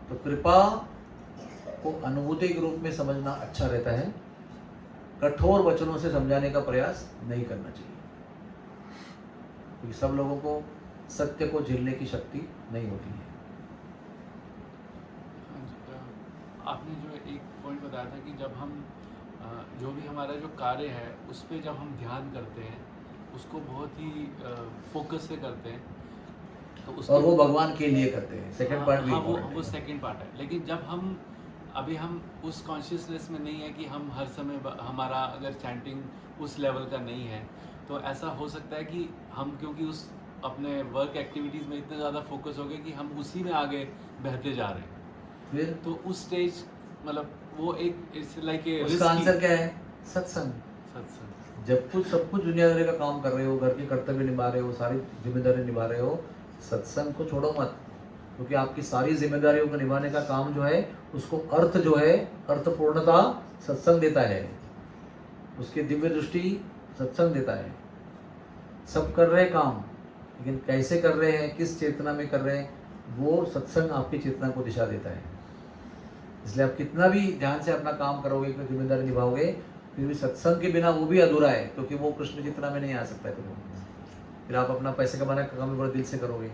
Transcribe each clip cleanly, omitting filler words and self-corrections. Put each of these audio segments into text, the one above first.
तो कृपा को अनुभूति के रूप में समझना अच्छा रहता है, कठोर वचनों से समझाने का प्रयास नहीं करना चाहिए, क्योंकि सब लोगों को सत्य को झेलने की शक्ति नहीं होती है। आपने जो एक पॉइंट बताया था कि जब हम जो भी हमारा जो कार्य है उस पर जब हम ध्यान करते हैं, उसको बहुत ही फोकस से करते हैं, तो उसके और वो भगवान के लिए करते हैं। सेकंड पार्ट भी वो सेकंड पार्ट है। लेकिन जब हम अभी हम उस कॉन्शियसनेस में नहीं है कि हम हर समय हमारा अगर चैंटिंग उस लेवल का नहीं है, तो ऐसा हो सकता है कि हम क्योंकि उस अपने वर्क एक्टिविटीज़ में इतने ज़्यादा फोकस हो गए कि हम उसी में आगे बहते जा रहे हैं। फिर तो उस स्टेज मतलब वो एक इट्स लाइक ए उसका आंसर क्या है? सत्संग। सत्संग। जब कुछ सब कुछ दुनियादारी का काम कर रहे हो, घर के कर्तव्य निभा रहे हो, सारी जिम्मेदारी निभा रहे हो, सत्संग को छोड़ो मत, क्योंकि आपकी सारी जिम्मेदारियों को निभाने का काम जो है, उसको अर्थ जो है, अर्थपूर्णता सत्संग देता है, उसकी दिव्य दृष्टि सत्संग देता है। सब कर रहे काम, लेकिन कैसे कर रहे हैं, किस चेतना में कर रहे हैं, वो सत्संग आपकी चेतना को दिशा देता है। इसलिए आप कितना भी ध्यान से अपना काम करोगे, कोई जिम्मेदारी निभाओगे, फिर भी सत्संग के बिना वो भी अधूरा है, क्योंकि वो कृष्ण चेतना में नहीं आ सकता है। फिर आप अपना पैसे कमाने का काम भी बड़े दिल से करोगे,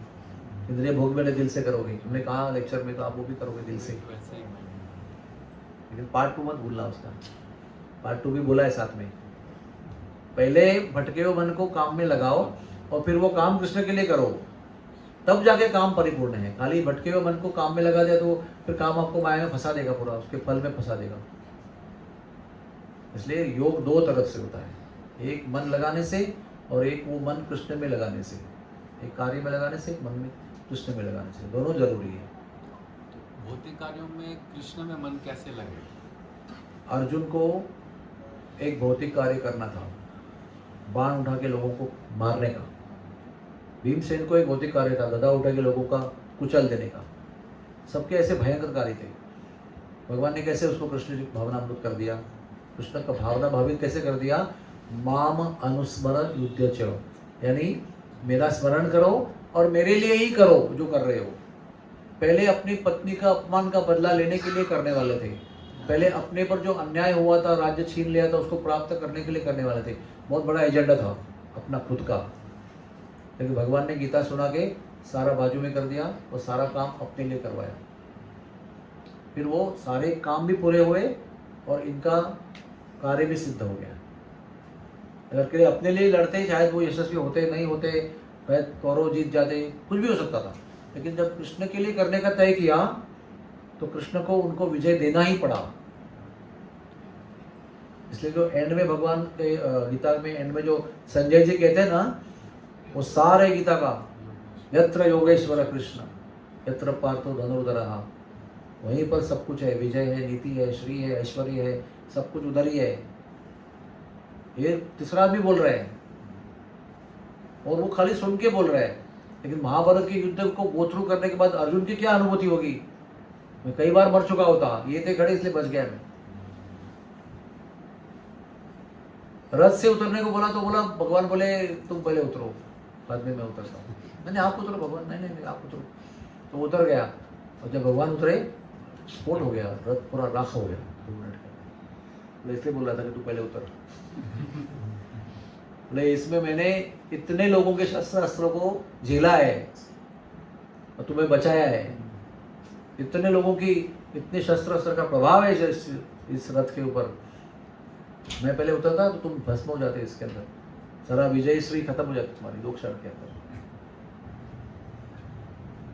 इंद्रिय भोग बड़े दिल से करोगे। हमने कहा लेक्चर में, तो आप वो भी करोगे दिल से। लेकिन पार्ट 2 मत भूलना, उसका पार्ट 2 भी बोला है साथ में। पहले भटके हुए मन को काम में लगाओ, और फिर वो काम कृष्ण के लिए करो, तब जाके काम परिपूर्ण है। खाली भटके हुए मन को काम में लगा दिया तो फिर काम आपको माया में फंसा देगा, पूरा उसके फल में फंसा देगा। इसलिए योग 2 तरफ से होता है, एक मन लगाने से और एक वो मन कृष्ण में लगाने से। एक कार्य में लगाने से, एक मन में कृष्ण में लगाने से, दोनों जरूरी है। भौतिक कार्यों में कृष्ण में मन कैसे लगे? अर्जुन को एक भौतिक कार्य करना था, बाण उठा के लोगों को मारने का। भीमसेन को एक भौतिक कार्य था, गदा उठा के लोगों का कुचल देने का। सबके ऐसे भयंकर कार्य थे। भगवान ने कैसे उसको कृष्ण जी भावनामृत कर दिया, कृष्ण का भावना भावित कैसे कर दिया? माम अनुस्मरण युद्ध च, यानी मेरा स्मरण करो और मेरे लिए ही करो जो कर रहे हो। पहले अपनी पत्नी का अपमान का बदला लेने के लिए करने वाले थे, पहले अपने पर जो अन्याय हुआ था, राज्य छीन लिया था, उसको प्राप्त करने के लिए करने वाले थे। बहुत बड़ा एजेंडा था अपना खुद का। लेकिन भगवान ने गीता सुना के सारा बाजू में कर दिया और सारा काम अपने लिए करवाया। फिर वो सारे काम भी पूरे हुए और इनका कार्य भी सिद्ध हो गया। अगर के अपने लिए लड़ते शायद वो यशस्वी होते नहीं होते, शायद कौरव जीत जाते, कुछ भी हो सकता था। लेकिन जब कृष्ण के लिए करने का तय किया तो कृष्ण को उनको विजय देना ही पड़ा। इसलिए जो एंड में भगवान के गीता में एंड में जो संजय जी कहते हैं ना, वो सारे गीता का यत्र योगेश्वर कृष्ण यत्र पार्थो धनुर्धरः, वहीं पर सब कुछ है। विजय है, नीति है, श्री है, ऐश्वर्य है, सब कुछ उधर ही है। ये तीसरा आदमी बोल रहा है और वो खाली सुन के बोल रहा है। लेकिन महाभारत के युद्ध को गो थ्रू करने के बाद अर्जुन की क्या अनुभूति होगी? मैं कई बार मर चुका होता, ये थे खड़े इसलिए बच गया मैं। रथ से उतरने को बोला तो बोला, भगवान बोले तुम पहले उतरो, बाद में मैं उतरता हूँ। मैंने आप उतरो भगवान, नहीं नहीं आप उतरो। तो उतर गया, और जब भगवान उतरे स्फोट हो गया, रथ पूरा राख हो गया 2 मिनट का। इसलिए बोल रहा था कि तू पहले उतर। बोले इसमें मैंने इतने लोगों के शस्त्र अस्त्रों को झेला है और तुम्हें बचाया है। इतने लोगों की इतने शस्त्र अस्त्र का प्रभाव है इस रथ के ऊपर। मैं पहले उतरता तो तुम भस्म हो जाते, इसके अंदर सारा विजय श्री खत्म हो जाती तुम्हारी 2 क्षण के अंदर।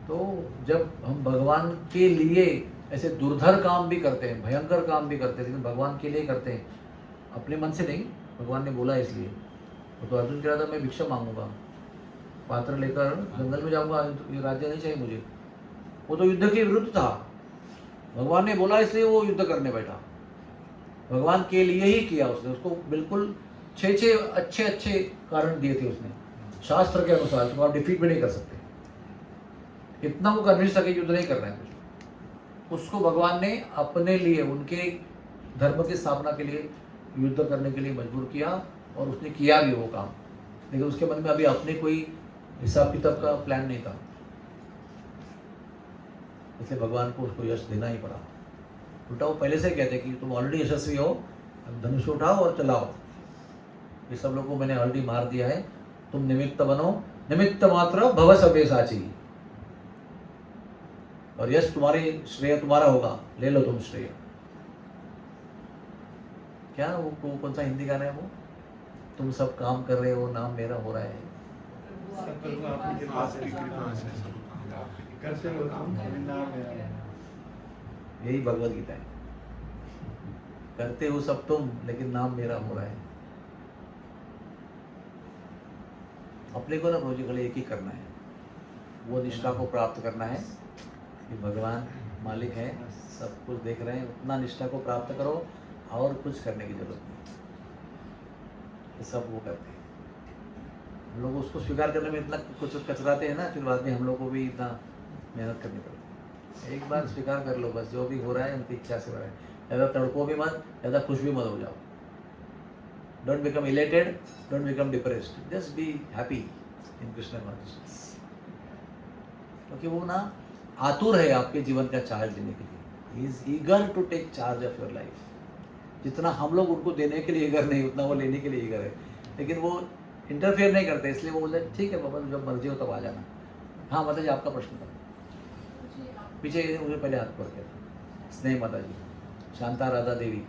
तो जब हम भगवान के लिए ऐसे दुर्धर काम भी करते हैं, भयंकर काम भी करते हैं, लेकिन भगवान के लिए करते हैं, अपने मन से नहीं, भगवान ने बोला इसलिए। तो अर्जुन कह रहा था मैं भिक्षा मांगूंगा, पात्र लेकर जंगल में जाऊंगा, ये राज्य नहीं चाहिए मुझे। वो तो युद्ध के विरुद्ध था, भगवान ने बोला इसलिए वो युद्ध करने बैठा। भगवान के लिए ही किया उसने, उसको बिल्कुल 6 अच्छे कारण दिए थे उसने शास्त्र के अनुसार, जिसको आप डिफीट भी नहीं कर सकते। इतना वो कन्विंस था कि युद्ध नहीं करना है कुछ। उसको भगवान ने अपने लिए, उनके धर्म की स्थापना के लिए युद्ध करने के लिए मजबूर किया, और उसने किया भी वो काम। लेकिन उसके मन में अभी अपने कोई हिसाब किताब का प्लान नहीं था। इसलिए भगवान को उसको यश देना ही पड़ा। उल्टा वो पहले से कहते कि तुम ऑलरेडी यशस्वी हो, अब धनुष उठाओ और चलाओ, ये सब लोगों को मैंने ऑलरेडी मार दिया है, तुम निमित्त बनो, निमित्त मात्र भव सव्यसाची, और यश तुम्हारी श्रेय तुम्हारा होगा, ले लो तुम श्रेय। क्या वो कौन सा हिंदी गाना है वो, तुम सब काम कर रहे हो, नाम मेरा हो रहा है। यही भगवत गीता है, करते हो सब तुम लेकिन नाम मेरा हो रहा है। अपने को ना प्रोजेक्ट एक ही करना है, वो निष्ठा को प्राप्त करना है कि भगवान मालिक है, सब कुछ देख रहे हैं, उतना निष्ठा को प्राप्त करो और कुछ करने की जरूरत नहीं। ये सब वो करते हैं, हम लोग उसको स्वीकार करने में इतना कुछ कचराते हैं ना, फिर बाद में हम लोग को भी इतना मेहनत करनी पड़ती है। एक बार स्वीकार कर लो बस, जो भी हो रहा है उनकी इच्छा से हो रहा है, ज़्यादा तड़को भी मत, ज़्यादा खुश भी मत हो जाओ। Don't become elated, don't become depressed, just be happy in Krishna consciousness. क्योंकि वो ना आतुर है आपके जीवन का चार्ज लेने के लिए, he is eager to take charge of your life. जितना हम लोग उनको देने के लिए ईगर नहीं, उतना वो लेने के लिए ईगर है, लेकिन वो इंटरफेयर नहीं करते, इसलिए वो बोलते ठीक है बाबा जब मर्जी हो तब आ जाना। हाँ माता जी आपका प्रश्न था, पीछे मुझे पहले हाथ पड़ गया। स्नेह माता जी, शांता राधा देवी।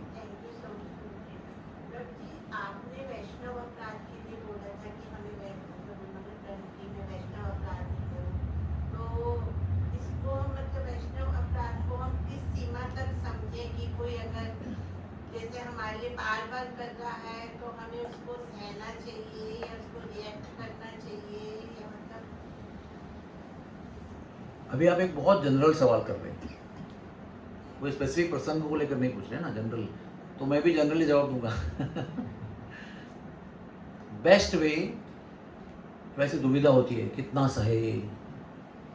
आपने वैष्णव अपराध के लिए बोला था कि हमें वैष्णव अपराध नहीं करो, तो इसको मतलब वैष्णव अपराध को हम किस सीमा तक समझे कि कोई अगर जैसे हमारे लिए बार बार कर रहा है तो हमें उसको सहना चाहिए या उसको रिएक्ट करना चाहिए, या मतलब अभी आप एक बहुत जनरल सवाल कर रहे हैं, कोई स्पेसिफिक प्रसंग को लेकर नहीं पूछ रहे ना, जनरल, तो मैं भी जनरली जवाब दूंगा। बेस्ट वे, वैसे दुविधा होती है कितना सहे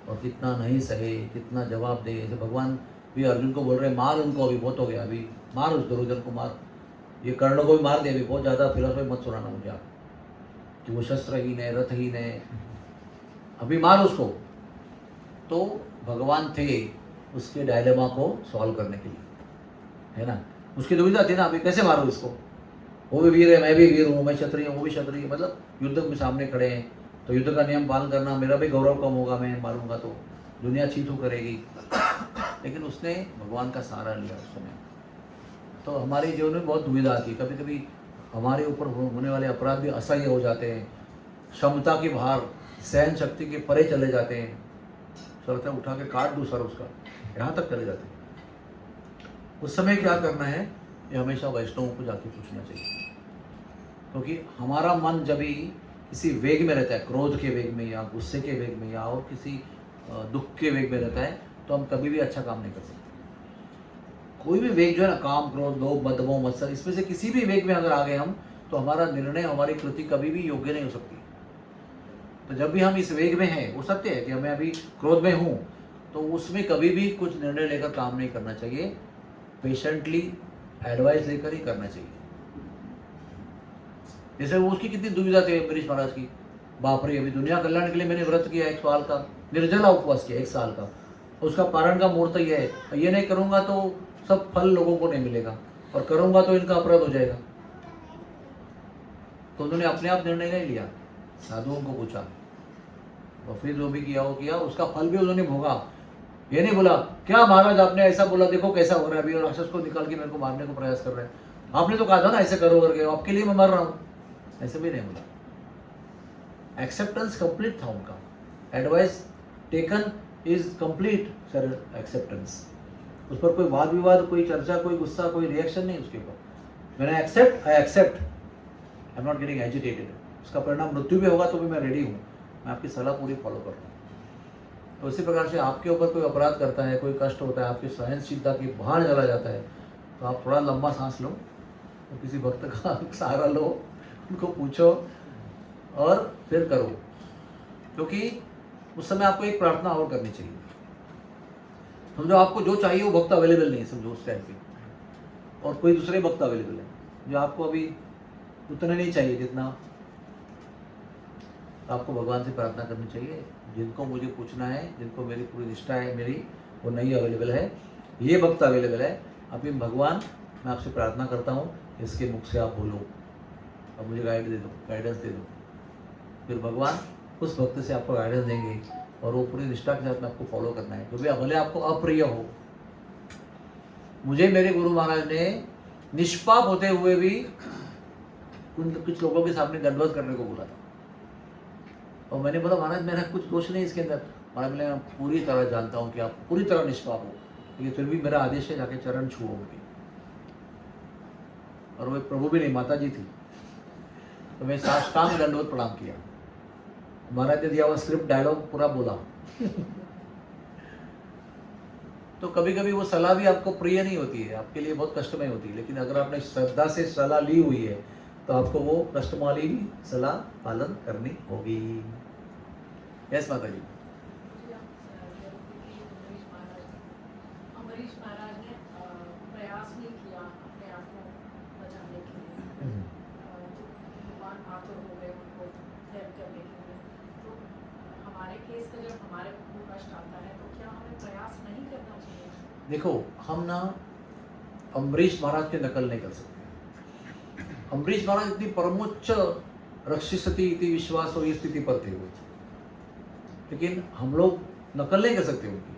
और कितना नहीं सहे, कितना जवाब दे। जैसे भगवान भी अर्जुन को बोल रहे हैं मार उनको, अभी बहुत हो गया, अभी मार उस दुर्योधन को मार, ये कर्ण को भी मार दे, अभी बहुत ज़्यादा फिलोसफी मत सुनाना मुझे आप कि वो शस्त्रहीन है, रथहीन है, अभी मार उसको। तो भगवान थे उसके डायलेमा को सॉल्व करने के लिए, है ना। उसकी दुविधा थी ना, अभी कैसे मारूं इसको, वो भी वीर है, मैं भी वीर हूँ, मैं क्षत्रिय हूँ, वो भी क्षत्रिय, मतलब युद्ध में सामने खड़े हैं, तो युद्ध का नियम पालन करना, मेरा भी गौरव कम होगा, मैं मारूंगा तो दुनिया चीत करेगी। लेकिन उसने भगवान का सहारा लिया उस समय। तो हमारे जीवन में बहुत दुविधा आती है, कभी कभी हमारे ऊपर होने वाले अपराध भी असह्य हो जाते हैं, क्षमता के बाहर, सहन शक्ति के परे चले जाते हैं, चलते उठा के काट दूँ सर उसका, यहाँ तक चले जाते हैं। उस समय क्या करना है, ये हमेशा वैष्णवों को जाके पूछना चाहिए। क्योंकि हमारा मन जब भी किसी वेग में रहता है, क्रोध के वेग में या गुस्से के वेग में या और किसी दुख के वेग में रहता है, तो हम कभी भी अच्छा काम नहीं कर सकते। कोई भी वेग जो है ना, काम क्रोध लोभ मद मोह मत्सर, इसमें से किसी भी वेग में अगर आ गए हम, तो हमारा निर्णय, हमारी कृति कभी भी योग्य नहीं हो सकती। तो जब भी हम इस वेग में हैं, वो सत्य है कि मैं अभी क्रोध में हूँ, तो उसमें कभी भी कुछ निर्णय लेकर काम नहीं करना चाहिए, पेशेंटली एडवाइस लेकर ही करना चाहिए। जैसे वो उसकी कितनी दुविधा थी अम्बरीश महाराज की, बाप रे अभी दुनिया कल्याण के लिए मैंने व्रत किया 1 साल का, निर्जला उपवास किया 1 साल का, उसका पारण का मुहूर्त ये है, ये नहीं करूँगा तो सब फल लोगों को नहीं मिलेगा, और करूँगा तो इनका अपराध हो जाएगा। तो उन्होंने अपने आप निर्णय नहीं लिया, साधुओं को पूछा, और फिर जो भी किया वो किया, उसका फल भी उन्होंने भोगा। ये नहीं बोला क्या महाराज आपने ऐसा बोला, देखो कैसा हो रहा है, अभी और राक्षस को निकाल के मेरे को मारने को प्रयास कर रहे हैं, आपने तो कहा था ना ऐसे करो करके, आपके लिए मैं मर रहा हूँ, ऐसे भी नहीं बोला। एक्सेप्टेंस कंप्लीट था उनका, advice taken is complete sir acceptance. उस पर कोई वाद विवाद, कोई चर्चा, कोई गुस्सा, कोई रिएक्शन नहीं उसके ऊपर। मैंने accept, I accept, I am not getting agitated. उसका परिणाम मृत्यु भी होगा तो भी मैं रेडी हूँ, मैं आपकी सलाह पूरी फॉलो कर रहा हूँ। तो इसी प्रकार से आपके ऊपर कोई अपराध करता है, कोई कष्ट होता है, आपकी सहनशीलता के बाहर चला जाता है, तो आप थोड़ा लंबा सांस लो, तो किसी भक्त का सहारा लो, उनको पूछो और फिर करो। क्योंकि उस समय आपको एक प्रार्थना और करनी चाहिए। समझो आपको जो चाहिए वो भक्त अवेलेबल नहीं है, समझो उस टाइम पे, और कोई दूसरे भक्त अवेलेबल है जो आपको अभी उतना नहीं चाहिए जितना, आपको भगवान से प्रार्थना करनी चाहिए, जिनको मुझे पूछना है, जिनको मेरी पूरी निष्ठा है मेरी, वो नहीं अवेलेबल है, ये वक्त अवेलेबल है। अभी भगवान, मैं आपसे प्रार्थना करता हूँ, इसके मुख से आप बोलो, अब मुझे गाइडेंस दे दो। फिर भगवान उस भक्त से आपको गाइडेंस देंगे और वो पूरी निष्ठा के साथ में आपको फॉलो करना है, जो भी भले आपको अप्रिय हो। मुझे मेरे गुरु महाराज ने निष्पाप होते हुए भी कुछ लोगों के सामने दंडवत करने को बोला था, और मैंने बोला महाराज मेरा कुछ दोष नहीं इसके अंदर। महाराज बोले मैं पूरी तरह जानता हूँ कि आप पूरी तरह निष्पाप हो, लेकिन फिर भी मेरा आदेश है जाके चरण छुओ उनके। और वो प्रभु भी नहीं, माता जी थी, तो मैं साष्टांग दंडवत प्रणाम किया। महाराज ने दिया हुआ स्क्रिप्ट डायलॉग पूरा बोला। तो कभी कभी वो सलाह भी आपको प्रिय नहीं होती है, आपके लिए बहुत कष्टमय होती है, लेकिन अगर आपने श्रद्धा से सलाह ली हुई है तो आपको वो कष्ट वाली भी सलाह पालन करनी होगी। यस माता जी। अम्बरीश महाराज ने प्रयास नहीं किया अपने आप को बचाने के लिए, भगवान आतुर हो गए उनको हेल्प करने के लिए। तो हमारे केस का जब हमारे को कष्ट आता है तो क्या हमें प्रयास नहीं करना चाहिए? देखो, हम ना अम्बरीश महाराज की नकल नहीं कर सकते। अम्बरीश महाराज इतनी परमोच्च रक्षिसति इति विश्वास और स्थिति पर थे वो, लेकिन हम लोग नकल नहीं कर सकते उनकी।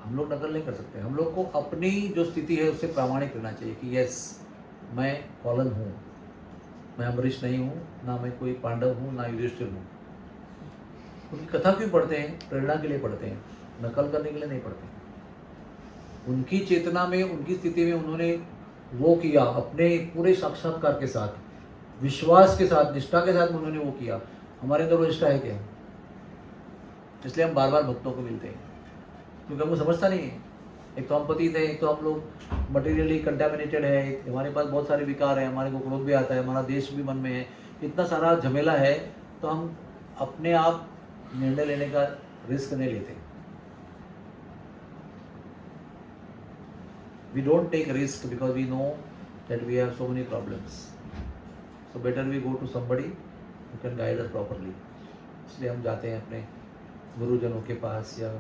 हम लोग नकल नहीं कर सकते। हम लोग को अपनी जो स्थिति है उससे प्रामाणिक रहना चाहिए कि यस, मैं फॉलन हूँ, मैं अम्बरीश नहीं हूँ, ना मैं कोई पांडव हूँ, ना युधिष्ठिर हूँ। उनकी कथा क्यों पढ़ते हैं? प्रेरणा के लिए पढ़ते हैं, नकल करने के लिए नहीं पढ़ते। उनकी चेतना में, उनकी स्थिति में उन्होंने वो किया, अपने पूरे साक्षात्कार के साथ, विश्वास के साथ, निष्ठा के साथ उन्होंने वो किया। हमारे अंदर वो निष्ठा है क्या? इसलिए हम बार बार भक्तों को मिलते हैं, क्योंकि हमको समझता नहीं है। एक तो हम पतित है, एक तो हम लोग मटेरियली कंटामिनेटेड है, हमारे पास बहुत सारे विकार है, हमारे को क्रोध भी आता है, हमारा देश भी मन में है, इतना सारा झमेला है, तो हम अपने आप निर्णय लेने का रिस्क नहीं लेते। We don't take risk because we know that we have so many problems. So better we go to somebody who can guide us properly. इसलिए हम जाते हैं अपने गुरुजनों के पास या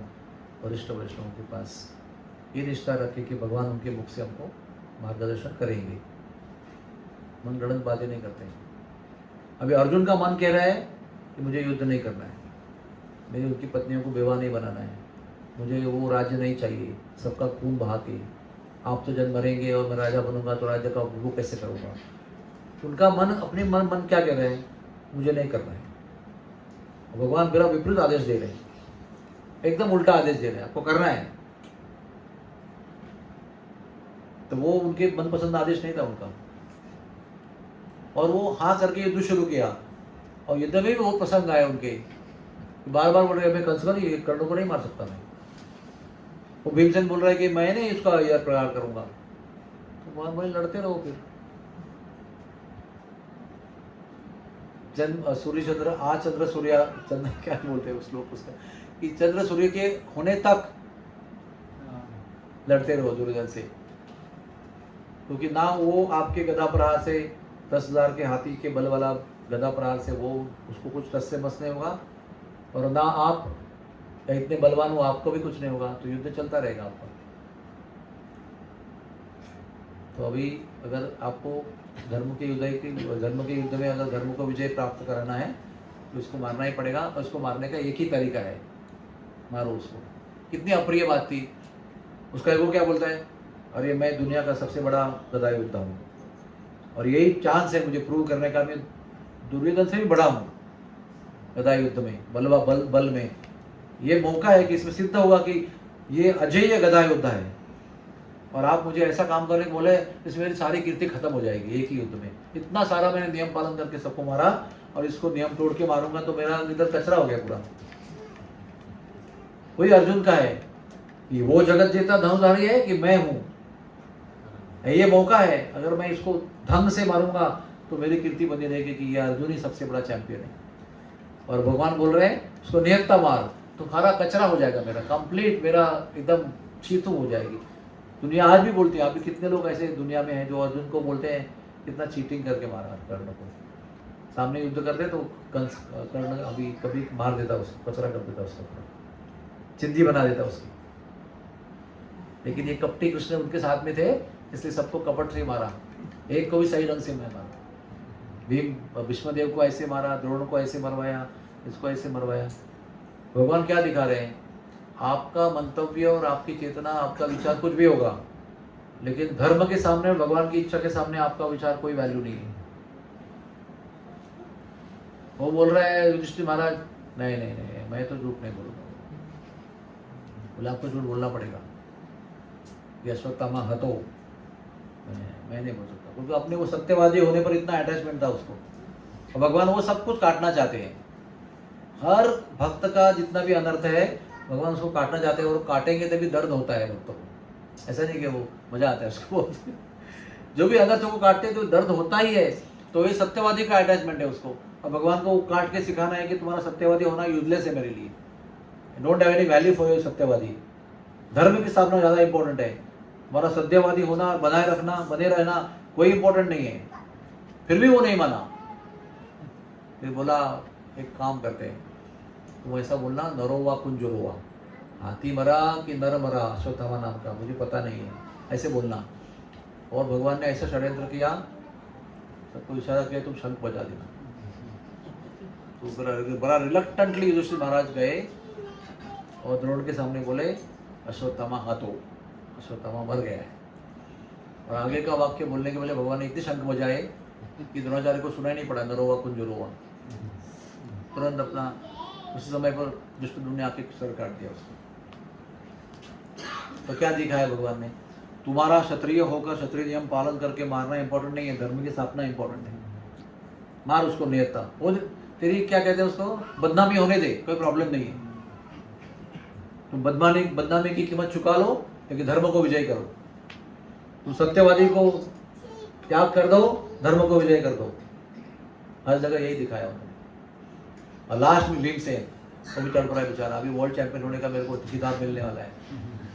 वरिष्ठ वैष्णवों के पास, ये निष्ठा रखें कि भगवान उनके मुख से हमको मार्गदर्शन करेंगे। मन गढ़ंत बातें नहीं करते हैं। अभी अर्जुन का मन कह रहा है कि मुझे युद्ध नहीं करना है, मेरी उनकी पत्नियों को बेवा नहीं बनाना है, मुझे वो राज्य नहीं चाहिए सबका खून बहा के, आप तो जब मरेंगे और मैं राजा बनूंगा तो राज्य का वो कैसे करूँगा। उनका मन, अपने मन क्या कह रहे हैं? मुझे नहीं करना है। भगवान मेरा विपरीत आदेश दे रहे हैं, एकदम उल्टा आदेश दे रहे हैं, आपको करना है। तो वो उनके मनपसंद आदेश नहीं था उनका, और वो हाँ करके युद्ध शुरू किया, और युद्ध में भी बहुत प्रसंग आए उनके, बार बार बोल रहे मैं कंस को कर्ण को नहीं मार सकता मैं। वो भीमसेन बोल रहा है कि मैं नहीं इसका यार प्रहार करूंगा, तो वहां बोले लड़ते रहो। फिर जन्म सूर्य चंद्र चंद्र सूर्य चंद्र क्या बोलते हैं उस लोग उसका, कि चंद्र सूर्य के होने तक लड़ते रहो दुर्योधन से, क्योंकि ना वो आपके गदा प्रहार से 10,000 के हाथी के बल वाला गदा प्रहार से वो उसको कुछ टस से मस नहीं होगा, और ना आप इतने बलवान हो आपको भी कुछ नहीं होगा, तो युद्ध चलता रहेगा आपका। तो अभी अगर आपको धर्म के युद्ध में अगर धर्म को विजय प्राप्त कराना है तो उसको मारना ही पड़ेगा, और उसको मारने का एक ही तरीका है, मारो उसको। कितनी अप्रिय बात थी उसका। वो क्या बोलता है? अरे मैं दुनिया का सबसे बड़ा गदा योद्धा हूँ, और यही चांस है मुझे प्रूव करने का, मैं दुर्योधन से भी बड़ा हूँ गदा युद्ध में, बल में। ये मौका है कि इसमें सिद्ध होगा कि ये अजेय गदा योद्धा है, और आप मुझे ऐसा काम करने को बोले इसमें मेरी सारी कीर्ति खत्म हो जाएगी एक ही युद्ध में। इतना सारा मैंने नियम पालन करके सबको मारा, और इसको नियम तोड़ के मारूंगा तो मेरा इधर कचरा हो गया पूरा। वही अर्जुन का है कि वो जगत जीता धनुधारी है कि मैं हूं, ये मौका है। अगर मैं इसको ढंग से मारूंगा तो मेरी कीर्ति बनी रहेगी कि ये अर्जुन ही सबसे बड़ा चैंपियन है। और भगवान बोल रहे हैं उसको निहत्ता मार, तो सारा कचरा हो जाएगा मेरा, कंप्लीट मेरा एकदम चीतू हो जाएगी। दुनिया आज भी बोलती है, अभी कितने लोग ऐसे दुनिया में हैं जो अर्जुन को बोलते हैं कितना चीटिंग करके मारा कर्ण को। सामने युद्ध करते तो कर्ण अभी कभी मार देता उसको, कचरा कर देता उसका। चिंदी बना देता उसकी। लेकिन ये कपटी कृष्ण उनके साथ में थे, इसलिए सबको कपट से मारा, एक को भी सही ढंग से नहीं मारा। भीम भीष्मदेव को ऐसे मारा, द्रोण को ऐसे मरवाया, इसको ऐसे मरवाया। भगवान क्या दिखा रहे हैं? आपका मंतव्य और आपकी चेतना, आपका विचार कुछ भी होगा, लेकिन धर्म के सामने, भगवान की इच्छा के सामने आपका विचार कोई वैल्यू नहीं है। वो बोल रहा है युधिष्ठिर महाराज, नहीं नहीं नहीं, मैं तो झूठ नहीं बोलूँगा। बोले आपको झूठ बोलना पड़ेगा, ये अश्वत्थामा हतो, मैं नहीं बोल सकता, क्योंकि अपने वो सत्यवादी होने पर इतना अटैचमेंट था उसको। और भगवान वो सब कुछ काटना चाहते हैं। हर भक्त का जितना भी अनर्थ है भगवान उसको काटना चाहते हैं, और काटेंगे तभी दर्द होता है भक्तों को। ऐसा नहीं कि वो मजा आता है उसको जो भी अनर्थों को काटते हैं तो दर्द होता ही है। तो ये सत्यवादी का अटैचमेंट है उसको, और भगवान को काट के सिखाना है कि तुम्हारा सत्यवादी होना यूजलेस है मेरे लिए, don't have any value for your सत्यवादी। धर्म की स्थापना ज़्यादा इंपॉर्टेंट है, हमारा सत्यवादी होना, बनाए रखना, बने रहना कोई इंपॉर्टेंट नहीं है। फिर भी वो नहीं माना। फिर बोला एक काम करते हैं, तुम ऐसा बोलना, नरोवा कुंजरोवा, हाथी मरा कि नर मरा अश्वत्थामा नाम का मुझे पता नहीं है, ऐसे बोलना। और भगवान ने ऐसा षड्यंत्र किया, सबको इशारा किया तुम शंख बजा देना। तो बड़ा रिलक्टेंटली युधिष्ठिर महाराज गए और द्रोण के सामने बोले अश्वत्थामा हाथो, अश्वत्थामा मर गया है। और आगे का वाक्य बोलने के पहले भगवान ने इतने शंख बजाए कि द्रोणाचार्य को सुनाई नहीं पड़ा, नरोवा कुंजरोवा। तुरंत अपना उसी समय पर दुष्टद्युम्न ने आके सर काट दिया उसको। तो क्या दिखाया भगवान ने? तुम्हारा क्षत्रिय होकर क्षत्रिय नियम पालन करके मारना इंपॉर्टेंट नहीं है, धर्म की स्थापना इंपॉर्टेंट है। मार उसको नियता, वो तेरी क्या कहते हैं उसको, बदनामी होने दे, कोई प्रॉब्लम नहीं है। तुम बदनामी की कीमत चुका लो, लेकिन धर्म को विजय करो। तुम सत्यवादी को त्याग कर दो, धर्म को विजय कर दो। हर जगह यही दिखाया उन्होंने। और लास्ट में भीमसेन वो भी तड़प रहा है बेचारा, अभी वर्ल्ड चैंपियन होने का मेरे को खिताब मिलने वाला है,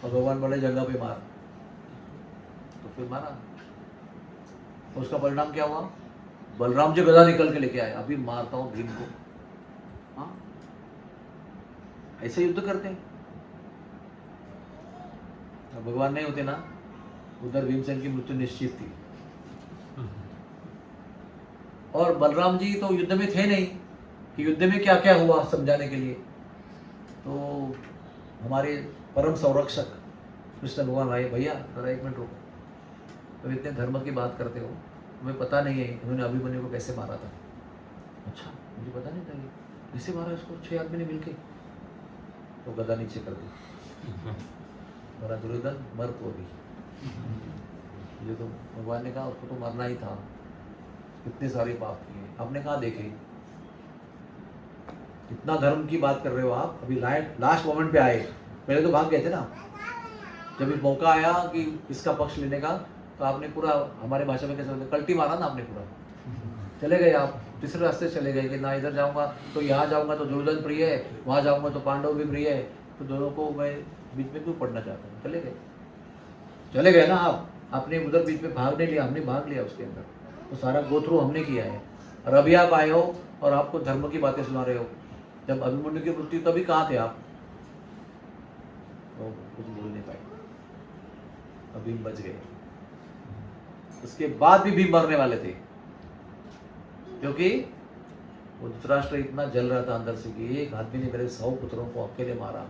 और भगवान बोले जगह पे मार। तो फिर मारा। उसका परिणाम क्या हुआ? बलराम जी गदा निकल के लेके आए, अभी मारता हूँ भीम को। हाँ, ऐसे युद्ध करते हैं। भगवान नहीं होते ना, उधर भीमसेन की मृत्यु निश्चित थी। और बलराम जी तो युद्ध में थे नहीं कि युद्ध में क्या क्या हुआ समझाने के लिए। तो हमारे परम संरक्षक कृष्ण भगवान भाई, भैया जरा एक मिनट रुको, तो इतने धर्म की बात करते हो, तुम्हें पता नहीं है इन्होंने अभिमन्यु को कैसे मारा था? अच्छा, मुझे पता नहीं था। ये कैसे मारा इसको? 6 आदमी ने मिलके। तो गदा नीचे कर दी, बड़ा दुर्योधन मर तो अभी, जो तो भगवान ने कहा उसको तो मरना ही था, इतने सारे पाप किए, आपने कहाँ देखे? इतना धर्म की बात कर रहे हो आप, अभी लास्ट मोमेंट पे आए, पहले तो भाग गए थे ना। जब ये मौका आया कि इसका पक्ष लेने का, तो आपने पूरा, हमारे भाषा में कैसे बोलते, कल्टी मारा ना आपने पूरा। चले गए आप, तीसरे रास्ते चले गए कि ना इधर जाऊंगा तो यहाँ जाऊंगा तो दुर्योधन प्रिय है, वहाँ जाऊंगा तो पांडव भी प्रिय है, तो दोनों को मैं बीच में क्यों पढ़ना चाहता हूँ? चले गए ना आप, आपने उधर बीच में भाग नहीं लिया, हमने भाग लिया उसके अंदर, तो सारा गो थ्रू हमने किया है। और अभी आप आए हो और आपको धर्म की बातें सुना रहे हो। जब अभिमन्यु की मृत्यु तभी कहाँ थे आप? तो कुछ बोल नहीं पाए, अभी बच गए। उसके बाद भी भीम मरने वाले थे, क्योंकि वो धृतराष्ट्र इतना जल रहा था अंदर से कि एक आदमी ने मेरे 100 पुत्रों को अकेले मारा।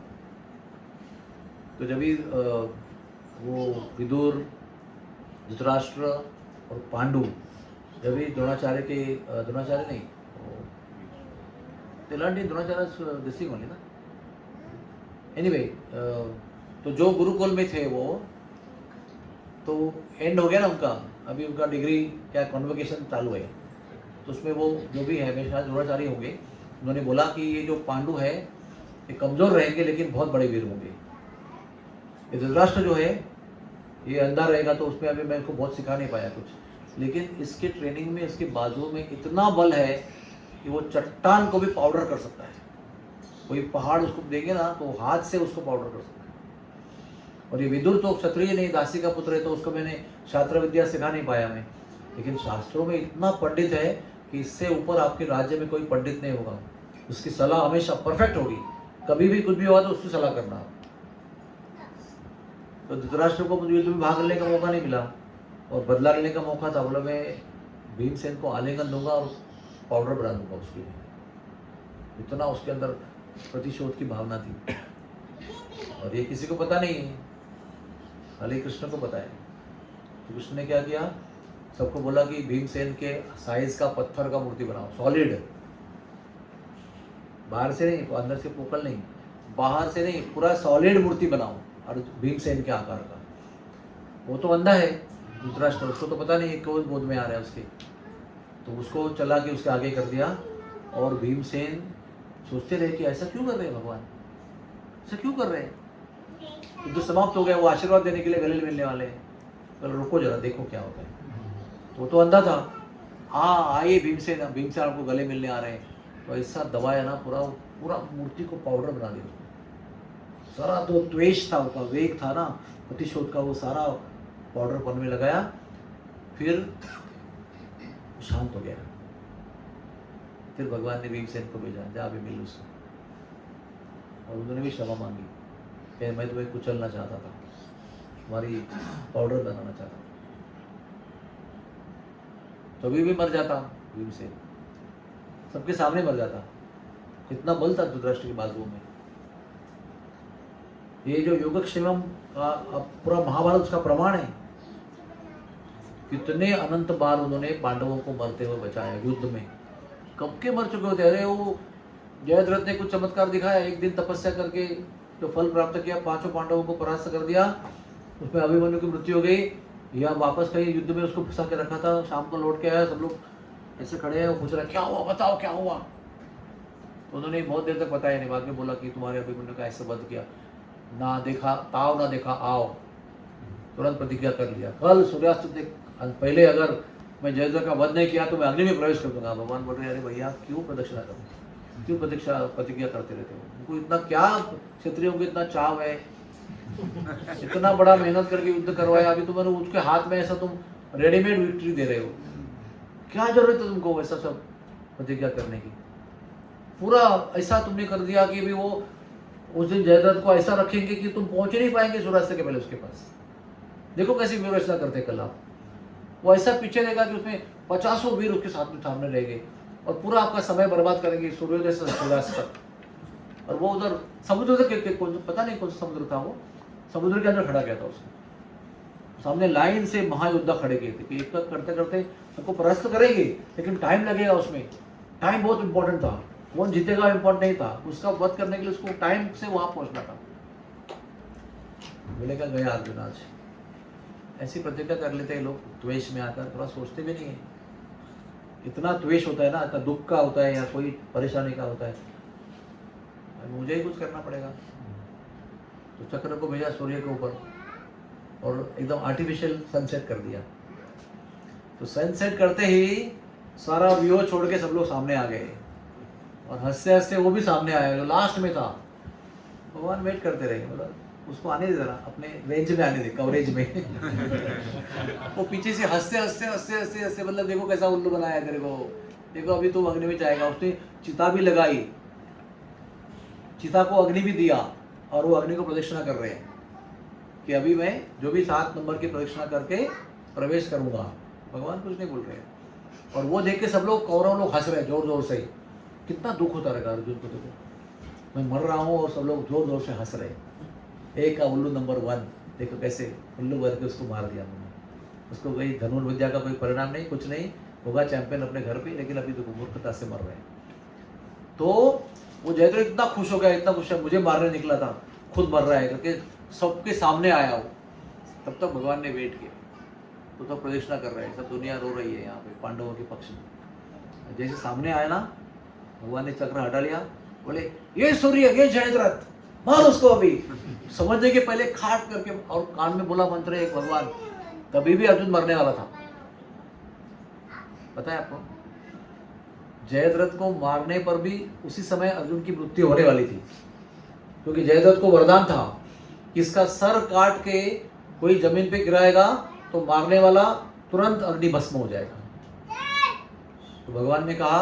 तो जब भी वो विदुर, धृतराष्ट्र और पांडु जब भी द्रोणाचार्य नहीं, द्रोणाचार्य दिसिंग ओनली ना, एनीवे, तो जो गुरुकुल में थे वो, तो एंड हो गया ना उनका, अभी उनका डिग्री क्या कॉन्वोकेशन चालू है, तो उसमें वो जो भी है, शायद द्रोणाचार्य होंगे, उन्होंने बोला कि ये जो पांडु है ये कमज़ोर रहेंगे लेकिन बहुत बड़े वीर होंगे। ये धृतराष्ट्र जो है ये अंधा रहेगा, तो उसमें अभी मैं इसको बहुत सिखा नहीं पाया कुछ, लेकिन इसके ट्रेनिंग में इसके बाजुओं में इतना बल है कि वो चट्टान को भी पाउडर कर सकता है। कोई पहाड़ उसको देंगे ना तो हाथ से उसको पाउडर कर सकता है। और ये विदुर तो क्षत्रिय नहीं, दासी का पुत्र है, तो उसको मैंने शास्त्र विद्या सिखा नहीं पाया मैं, लेकिन शास्त्रों में इतना पंडित है कि इससे ऊपर आपके राज्य में कोई पंडित नहीं होगा। उसकी सलाह हमेशा परफेक्ट होगी, कभी भी कुछ भी हुआ तो उससे सलाह करना। तो धृतराष्ट्र को युद्ध में भाग लेने का मौका नहीं मिला और बदला लेने का मौका था। बोला मैं भीमसेन को आलिंगन दूंगा और पाउडर बना दूंगा उसके लिए। इतना उसके अंदर प्रतिशोध की भावना थी और ये किसी को पता नहीं है, खाली कृष्ण को पता है। तो कृष्ण ने क्या किया, सबको बोला कि भीमसेन के साइज का पत्थर का मूर्ति बनाओ, सॉलिड, बाहर से नहीं, अंदर से पोकल नहीं, बाहर से नहीं, पूरा सॉलिड मूर्ति बनाओ और भीमसेन के आकार का। वो तो अंधा है धृतराष्ट्र, उसको तो पता नहीं है कौन गोद में आ रहा है उसके। तो उसको चला के उसके आगे कर दिया और भीमसेन सोचते रहे कि ऐसा क्यों कर रहे हैं भगवान, ऐसा क्यों कर रहे हैं। युद्ध समाप्त हो गया, वो आशीर्वाद देने के लिए गले मिलने वाले हैं। चलो रुको जरा, देखो क्या होता है। वो तो अंधा था, आइए भीमसेन, भीमसेन आपको गले मिलने आ रहे हैं। तो ऐसा दबाया ना, पूरा पूरा मूर्ति को पाउडर बना दिया। सारा तो द्वेष था, उसका वेग था ना प्रतिशोध का, वो सारा पाउडर पन में लगाया, फिर शांत हो गया। फिर भगवान ने भीमसेन को भेजा, जा अभी मिल उसको। और उन्होंने भी क्षमा मांगी कि मैं तुम्हें कुचलना चाहता था, तुम्हारी पाउडर बनाना चाहता था। तो अभी भी मर जाता भीमसेन, सबके सामने मर जाता। इतना बल था धृतराष्ट्र के बाजुओं में। ये जो योगक्षेमम का पूरा महाभारत उसका प्रमाण है। कितने अनंत बार उन्होंने पांडवों को मरते हुए बचाया युद्ध में। कब के मर चुके होते। अरे वो जयद्रथ ने कुछ चमत्कार दिखाया, एक दिन तपस्या करके जो फल प्राप्त किया, 5 पांडवों को परास्त कर दिया, उसमें अभिमन्यु की मृत्यु हो गई। या वापस कहीं युद्ध में उसको फंसा के रखा था, शाम को लौट के आया, सब लोग ऐसे खड़े हैं, वो पूछ रहा क्या हुआ, बताओ क्या हुआ। तो उन्होंने बहुत देर तक बताया नहीं, बाद में बोला कि तुम्हारे अभिमन्यु का ऐसे वध किया, ना देखा ताव ना देखा आओ, तुरंत प्रतिज्ञा कर लिया, कल सूर्यास्त से पहले अगर मैं जयद्रथ का वध नहीं किया तो मैं अग्नि में प्रवेश कर दूंगा। भगवान बोल रहे अरे भैया क्यों प्रदक्षिणा करो, क्यों प्रतिज्ञा करते रहते हो। उनको इतना क्या, क्षत्रियों को इतना चाव है, इतना बड़ा मेहनत करके युद्ध करवाया, अभी तुम्हारे उसके हाथ में ऐसा तुम रेडीमेड विक्ट्री दे रहे हो, क्या जरूरत है तुमको वैसा सब प्रतिज्ञा करने की। पूरा ऐसा तुमने कर दिया कि भी वो उस दिन जयद्रथ को ऐसा रखेंगे कि तुम पहुंच ही नहीं पाएंगे सूर्यास्त के पहले उसके पास। देखो कैसी व्यवस्था करते कल आप। वो ऐसा पीछे देगा कि उसमें 50 वीर उसके साथ में सामने रहेंगे और पूरा आपका समय बर्बाद करेंगे सूर्योदय से सूर्यास्त तक। और वो उधर समुद्र तक पता नहीं कौन सा समुद्र था, वो समुद्र के अंदर खड़ा गया था उसको। सामने लाइन से महायोद्धा खड़े गए थे कि एक करते करते सबको परास्त करेंगे, लेकिन टाइम लगेगा उसमें। टाइम बहुत इंपॉर्टेंट था, कौन जीतेगा इंपॉर्टेंट नहीं था, उसका वध करने के लिए उसको टाइम से वहां पहुंचना था। बोलेगा गया अर्जुन आज। ऐसी प्रतिज्ञा कर लेते हैं लोग द्वेष में आकर, थोड़ा सोचते भी नहीं है। इतना द्वेष होता है ना, इतना दुख का होता है या कोई परेशानी का होता है, मुझे ही कुछ करना पड़ेगा। तो चक्र को भेजा सूर्य के ऊपर और एकदम आर्टिफिशियल सनसेट कर दिया। तो सनसेट करते ही सारा व्यू छोड़ के सब लोग सामने आ गए और हंसते हंसते वो भी सामने आया जो लास्ट में था। भगवान वेट करते रहे, बोला उसको आने दे जरा, अपने रेंज में आने दे, कवरेज में। वो पीछे से हंसते हंसते हंसते हंसते हंसते, मतलब देखो कैसा उल्लू बनाया तेरे को, देखो अभी तुम अग्नि में जाएगा। उसने चिता भी लगाई, चिता को अग्नि भी दिया और वो अग्नि को प्रदक्षिणा कर रहे हैं कि अभी मैं जो भी 7 नंबर की प्रदक्षिणा करके प्रवेश करूंगा। भगवान कुछ नहीं बोल रहे हैं और वो देख के सब लोग, कौरव लोग हंस रहे हैं जोर जोर से। कितना दुख होता रहेगा अर्जुन को, देखो मैं मर रहा हूँ और सब लोग जोर जोर से हंस रहे हैं। एक का उल्लू नंबर 1, देखो कैसे उल्लू बन के उसको मार दिया मैंने। उसको कोई धनुर्विद्या का कोई परिणाम नहीं, कुछ नहीं होगा, चैंपियन अपने घर पे, लेकिन अभी देखो मूर्खता से मर रहे हैं। तो वो जयद्रथ इतना खुश हो गया, इतना खुश है, मुझे मारने निकला था, खुद मर रहा है करके सबके सामने आया वो। तब तक भगवान ने वेट किया, तो प्रदक्षिणा कर रहे हैं, सब दुनिया रो रही है यहाँ पे पांडवों के पक्ष में। जैसे सामने आया ना, भगवान ने चक्र हटा लिया, बोले ये सूर्य, ये जयद्रथ, मार उसको अभी। समझने के पहले खाट करके और कान में बोला मंत्र एक भगवान, तभी भी अर्जुन मरने वाला था। पता है आपको, जयद्रथ को मारने पर भी उसी समय अर्जुन की मृत्यु होने वाली थी, क्योंकि जयद्रथ को वरदान था कि इसका सर काट के कोई जमीन पे गिराएगा तो मारने वाला तुरंत अग्नि भस्म हो जाएगा। तो भगवान ने कहा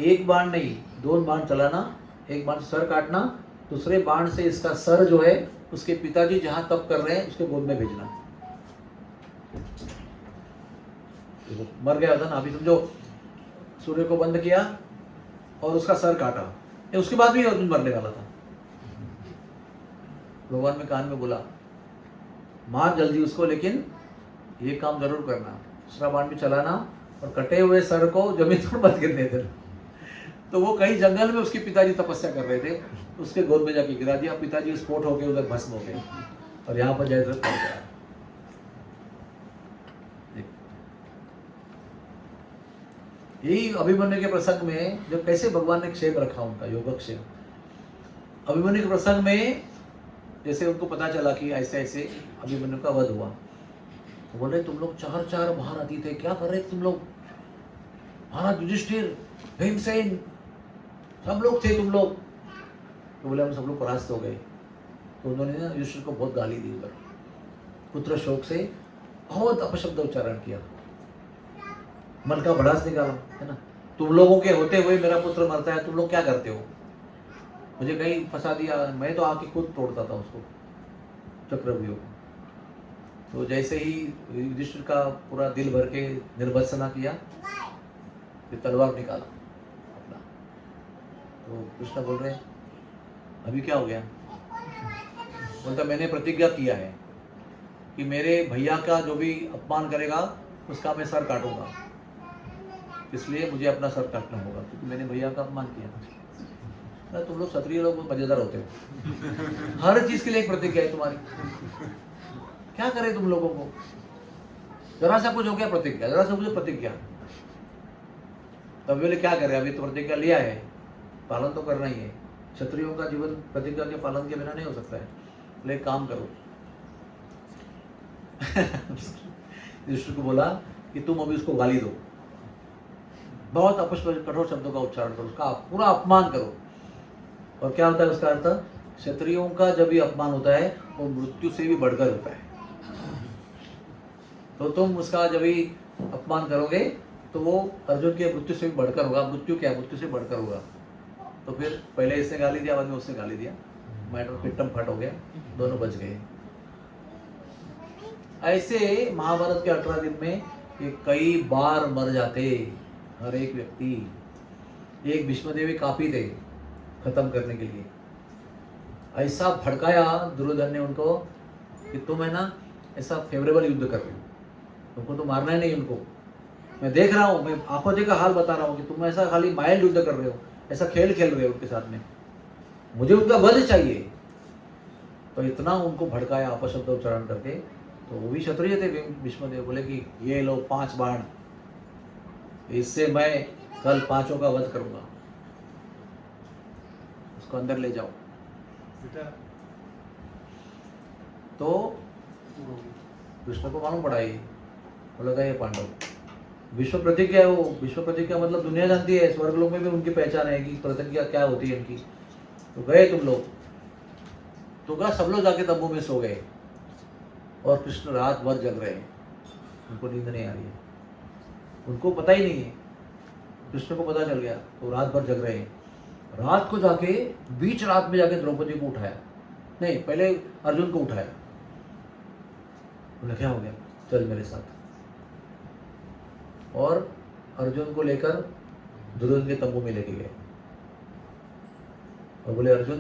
1 बाण नहीं 2 बाण चलाना, एक बाण से सर काटना, दूसरे बाण से इसका सर जो है उसके पिताजी जहां तप कर रहे हैं उसके गोद में भेजना। देखो मर गया था ना, अभी समझो सूर्य को बंद किया और उसका सर काटा, ये उसके बाद भी अर्जुन मरने वाला था। भगवान में कान में बोला मार जल्दी उसको, लेकिन ये काम जरूर करना, दूसरा बाण भी चलाना और कटे हुए सर को जमीन पर मत गिरने देना। तो वो कहीं जंगल में उसके पिताजी तपस्या कर रहे थे, उसके गोद में जाके गिरा दिया, पिताजी स्फोट होके उधर भस्म हो गए और यहाँ पर जयद्रथ पड़ गया। यही अभिमन्यु के प्रसंग में जब कैसे भगवान ने क्षेम रखा उनका योगक्षेम। अभिमन्यु के प्रसंग में जैसे उनको पता चला कि ऐसे ऐसे अभिमन्यु का वध हुआ, तो बोले तुम लोग 4 महारथी थे, क्या कर रहे थे तुम लोग? महाराज युधिष्ठिर, भीमसेन, सब लोग थे तुम लोग। तो बोले हम सब लोग परास्त हो गए। तो उन्होंने ना युधिष्ठिर को बहुत गाली दी उधर, पुत्र शोक से बहुत अपशब्द उच्चारण किया, मन का भड़ास निकाला, है ना। तुम लोगों के होते हुए मेरा पुत्र मरता है, तुम लोग क्या करते हो? मुझे कहीं फंसा दिया, मैं तो आके खुद तोड़ता था उसको, चक्रव्यूह। तो जैसे ही युधिष्ठिर का पूरा दिल भर के निर्भत्सना किया, फिर तलवार निकाला अपना। तो कृष्ण बोल रहे अभी क्या हो गया? बोलता मैंने प्रतिज्ञा किया है कि मेरे भैया का जो भी अपमान करेगा उसका मैं सर काटूंगा, इसलिए मुझे अपना सर काटना होगा, क्योंकि मैंने भैया का अपमान किया। ना तुम लोग क्षत्रिय लोग बहुत मजेदार होते हो, हर चीज के लिए एक प्रतिज्ञा है तुम्हारी। क्या करे तुम लोगों को? जरा सा कुछ हो गया प्रतिज्ञा, जरा सा कुछ प्रतिज्ञा। तब बोले क्या करें, अभी तो प्रतिज्ञा लिया है, पालन तो करना ही है। क्षत्रियों का जीवन प्रतिज्ञा के पालन के बिना नहीं हो सकता है। बोले काम करो। युधिष्ठिर को बोला कि तुम अभी उसको गाली दो, बहुत कठोर शब्दों का उच्चारण करो, उसका पूरा अपमान करो। और क्या होता है उसका अर्थ? क्षत्रियों का जब भी अपमान होता है वो मृत्यु से भी बढ़कर होता है। तो तुम उसका जब भी अपमान करोगे तो वो अर्जुन के मृत्यु से भी बढ़कर होगा। मृत्यु क्या? मृत्यु से बढ़कर होगा। तो फिर पहले इसने गाली दिया, बाद में उसने गाली दिया, मैटर पिट्टम फट हो गया, दोनों बच गए। ऐसे महाभारत के 18 दिन में ये कई बार मर जाते हर एक व्यक्ति। एक भीष्मदेव काफी थे खत्म करने के लिए। ऐसा भड़काया दुर्योधन ने उनको कि तुम है ना ऐसा फेवरेबल युद्ध कर रहे हो, तुमको तो मारना है नहीं उनको, मैं देख रहा हूँ, मैं आंखों देखा हाल बता रहा हूँ कि तुम ऐसा खाली माइल्ड युद्ध कर रहे हो, ऐसा खेल खेल रहे हो उनके साथ में, मुझे उनका वध चाहिए। तो इतना उनको भड़काया अपशब्द उच्चारण करके। तो वो भी क्षत्रिय थे भीष्मदेव, बोले कि ये लो 5 बाण, इससे मैं कल 5 का वध करूंगा, उसको अंदर ले जाओ। तो कृष्ण को मालूम पड़ा, ये बोला ये पांडव विश्व प्रतिज्ञा है। वो विश्व प्रतिज्ञा मतलब दुनिया जानती है, स्वर्गलोक में भी उनकी पहचान है कि प्रतिज्ञा क्या होती है इनकी। तो गए तुम लोग, तो क्या सब लोग जाके तंबू में सो गए और कृष्ण रात भर जग रहे हैं, उनको नींद नहीं आ रही है, उनको पता ही नहीं है, कृष्ण को पता चल गया, तो रात भर जग रहे हैं। रात को जाके बीच रात में जाके द्रौपदी को उठाया, नहीं पहले अर्जुन को उठाया, बोले क्या हो गया, चल मेरे साथ। और अर्जुन को लेकर दुर्योधन के तंबू में लेके गए और बोले अर्जुन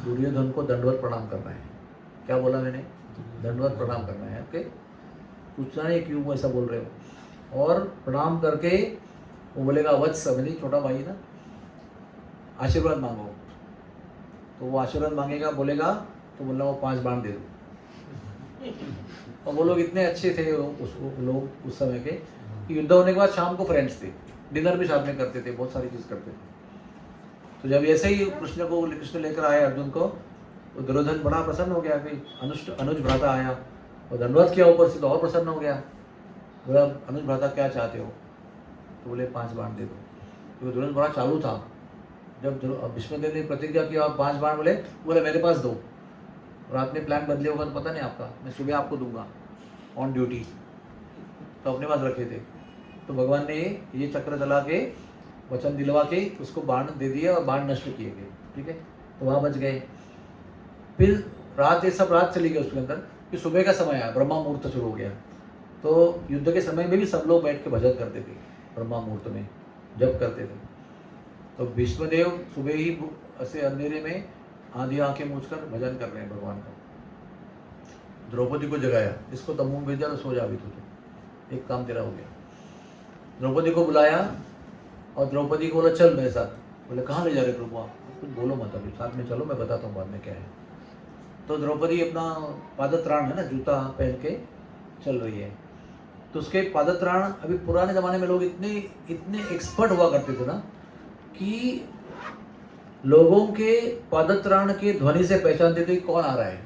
दुर्योधन को दंडवत प्रणाम करना है। क्या बोला मैंने? दंडवत प्रणाम करना है। ओके, पूछना नहीं क्यों ऐसा बोल रहे हो। और प्रणाम करके वो बोलेगा वत्स, मेरी छोटा भाई ना, आशीर्वाद मांगो। तो वो आशीर्वाद मांगेगा, बोलेगा तो बोलना वो 5 बाण दे दो। और वो लोग इतने अच्छे थे लोग उस समय के कि युद्ध होने के बाद शाम को फ्रेंड्स थे, डिनर भी साथ में करते थे, बहुत सारी चीज़ करते थे। तो जब ऐसे ही कृष्ण लेकर आए अर्जुन को, तो दुर्योधन बड़ा प्रसन्न हो गया कि अनुज भ्राता आया, और दंडवत किया ऊपर से तो और प्रसन्न हो गया। बोला अनुज भ्राता क्या चाहते हो? तो बोले 5 बाण दे दो। तो दुर्योधन बड़ा चालू था, जब भीष्मदेव ने प्रतिज्ञा किया और 5 बाण बोले मेरे पास दो, रात में प्लान बदले होगा तो पता नहीं आपका, मैं सुबह आपको दूंगा ऑन ड्यूटी। तो अपने पास रखे थे। तो भगवान ने ये चक्र चला के वचन दिलवा के उसको बाण दे दिया और बाण नष्ट किए गए, ठीक है, तो वहाँ बच गए। फिर रात, ये सब रात चली गई उसके अंदर, फिर सुबह का समय आया, ब्रह्मा मुहूर्त शुरू हो गया। तो युद्ध के समय में भी सब लोग बैठ के भजन करते थे, ब्रह्मा मुहूर्त में जब करते थे। तो भीष्मदेव सुबह ही ऐसे अंधेरे में आधी आंखें मूंझकर भजन कर रहे हैं भगवान का। द्रौपदी को जगाया, इसको तंबू में भेजा तो सो जा भी तो एक काम तेरा हो गया। द्रौपदी को बुलाया और द्रौपदी को बोला चल मेरे साथ। बोले कहाँ ले जा रहे प्रभु आप? कुछ बोलो मत, अभी साथ में चलो, मैं बताता हूँ बाद में क्या है। तो द्रौपदी अपना पादत्राण है ना, जूता पहन के चल रही है। तो उसके पादत्राण, अभी पुराने ज़माने में लोग इतने एक्सपर्ट हुआ करते थे ना कि लोगों के पादत्राण के ध्वनि से पहचानते थे कौन आ रहा है।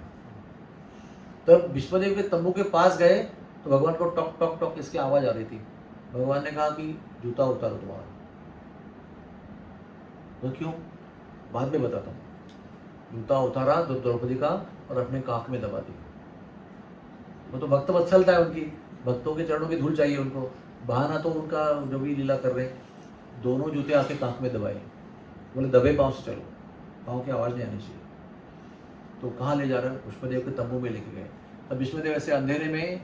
तब भीष्मदेव के तंबू के पास गए तो भगवान को टॉक टॉक टॉक इसकी आवाज़ आ रही थी। भगवान ने कहा कि जूता उतारो तुम्हारा। तो क्यों, बाद में बताता हूँ। जूता उतारा तो द्रौपदी का और अपने काख में दबा दी। वो तो भक्त वत्सलता है उनकी, भक्तों के चरणों की धूल चाहिए उनको, बहाना तो उनका जो भी लीला कर रहे। दोनों जूते आके काख में दबाए, बोले दबे पाँव से चलो, पाँव की आवाज़ नहीं आनी चाहिए। तो कहाँ ले जा रहे हैं? भीष्मदेव के तंबू में लेके गए। अब भीष्मदेव ऐसे अंधेरे में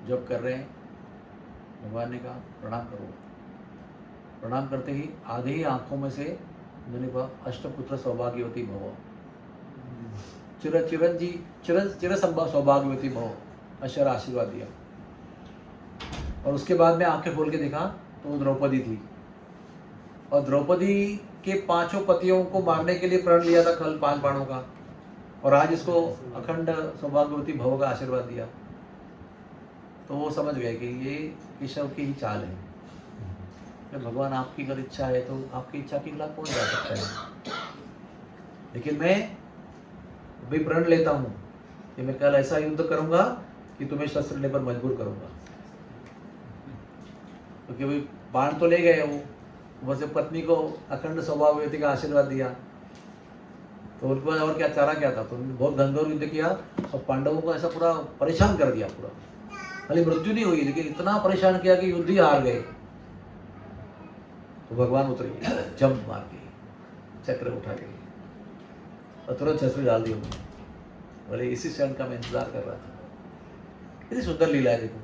जब कर रहे हैं, भगवान ने कहा प्रणाम करो। प्रणाम करते ही आधे ही आंखों में से उन्होंने कहा अष्टपुत्र सौभाग्यवती भव, चिर सौभाग्यवती भव, अशर आशीर्वाद दिया। और उसके बाद में आंखें खोल के देखा तो वो द्रौपदी थी। और द्रौपदी के 5 पतियों को मारने के लिए प्रण लिया था कल 5 बाणों का, और आज इसको अखंड सौभाग्यवती भव का आशीर्वाद दिया। तो वो समझ गए कि ये केशव की ही चाल है। जब भगवान आपकी अगर इच्छा है तो आपकी इच्छा के खिलाफ कौन जा सकता है। लेकिन मैं भी प्रण लेता हूँ कि मैं कल ऐसा युद्ध करूँगा कि तुम्हें शस्त्र लेने पर मजबूर करूँगा। क्योंकि भाई बाण तो ले गए, वो बस पत्नी को अखंड सौभाग्यवती का आशीर्वाद दिया, तो उनके पास और क्या चारा क्या था। तो उन्होंने बहुत घनघोर युद्ध किया और पांडवों को ऐसा पूरा परेशान कर दिया। पूरा खाली मृत्यु नहीं हुई, लेकिन इतना परेशान किया कि युद्ध ही हार गए। तो भगवान उतरे, जंप मार के चक्र उठा के और तुरंत शस्त्र डाल दिया। बोले इसी क्षण का मैं इंतजार कर रहा था। इतनी सुंदर लीला है, देखो।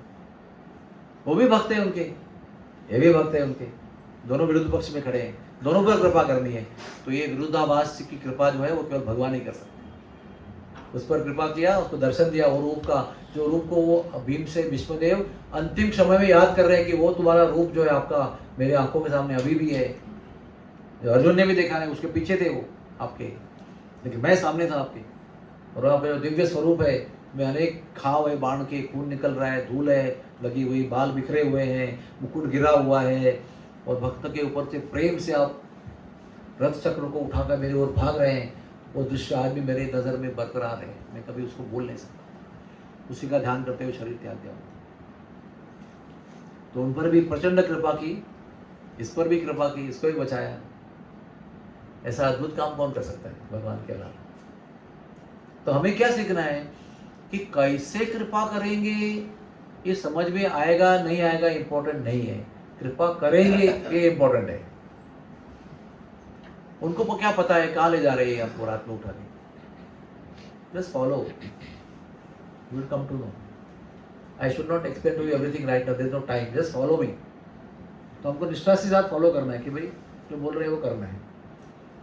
वो भी भक्त है उनके, ये भी भक्त है उनके, दोनों विरुद्ध पक्ष में खड़े हैं, दोनों पर कृपा करनी है। तो ये विरुद्धाभास की कृपा जो है वो केवल भगवान ही कर सकते हैं। उस पर कृपा किया, उसको दर्शन दिया, वो रूप का जो रूप को वो भीम से भीष्मदेव अंतिम समय में याद कर रहे हैं कि वो तुम्हारा रूप जो है आपका मेरे आंखों के सामने अभी भी है। जो अर्जुन ने भी देखा नहीं, उसके पीछे थे वो आपके, लेकिन मैं सामने था आपके। और आपका जो दिव्य स्वरूप है, में अनेक घाव है, बाण के खून निकल रहा है, धूल है लगी हुई, बाल बिखरे हुए हैं, मुकुट गिरा हुआ है, और भक्त के ऊपर से प्रेम से आप रथ चक्र को उठाकर मेरी ओर भाग रहे हैं। वो दृश्य आज भी मेरे नज़र में बरकरार है, मैं कभी उसको भूल नहीं सकता। उसी का ध्यान करते हुए शरीर त्याग दिया। तो उन पर भी प्रचंड कृपा की, इस पर भी कृपा की, इसको भी बचाया। ऐसा अद्भुत काम कौन कर सकता है भगवान के अलावा। तो हमें क्या सीखना है कि कैसे कृपा करेंगे ये समझ में आएगा नहीं आएगा इम्पोर्टेंट नहीं है, कृपा करेंगे ये इम्पोर्टेंट है। उनको क्या पता है कहाँ ले जा रहे हैं आपको रात में उठा के। Just follow, you will come to know. I should not explain to you everything right now, there is no time, just follow me. तो हमको निष्ठा से साथ फॉलो करना है कि भाई जो बोल रहे हैं वो करना है।